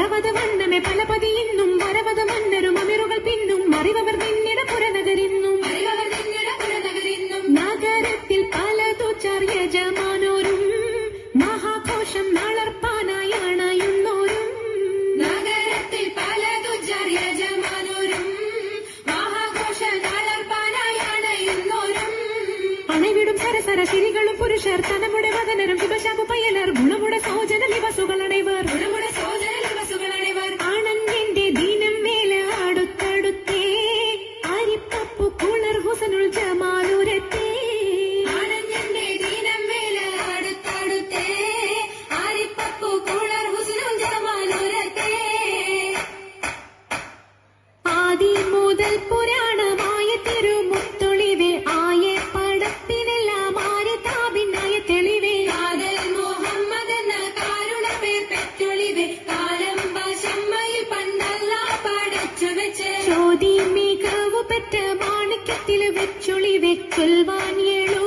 പറവത് വണ്ണമേ പലപതി ഇന്നും വരവത് മന്നരും അമിറുകൾ പിന്നും അറിവർ നിന്നിട പുരനഗരിന്നും നഗരത്തിൽ പലതു യജമാനോരും മഹാഘോഷം നാളർപ്പാനായി അണയുന്നോരും നഗരത്തിൽ പലതു യജമാനോരും മഹാഘോഷ നാളർപ്പാനായി അണയുന്നോരും അണവിടും സരസര ശിരികളും പുരുഷർ തനമുടെ വദനരും ശിവശാപു പയ്യലർ ഗുണമുടെ സോജന ലിവസുകളണൈവർ ആണന്റെ ദീനം വേല അടുത്തടുത്തേ അരിപ്പപ്പു കുളർ ഹുസനുൽ ജമാലുരത്തേ ആണന്റെ ദീനം വേല അടുത്തടുത്തേ അരിപ്പപ്പു കുളർ ഹുസനുൽ ജമാലുരത്തേ ആദി മുതൽ പുരാണമായ തിരുമുത്തൊളിവേ ആയ പടപ്പിനെല്ലാം ആര് താപിനായ തെളിവേ കാതൽ മുഹമ്മദ് എന്ന കാരുണ പേർ പെറ്റൊളിവേ കാലം ഭാഷമ്മയിൽ പണ്ടല്ല പടച്ചു വെച്ച് ചോതി മികവു പെറ്റ മാണിക്യത്തിൽ വെച്ചൊളിവേ ചൊൽവാൻ ഏഴു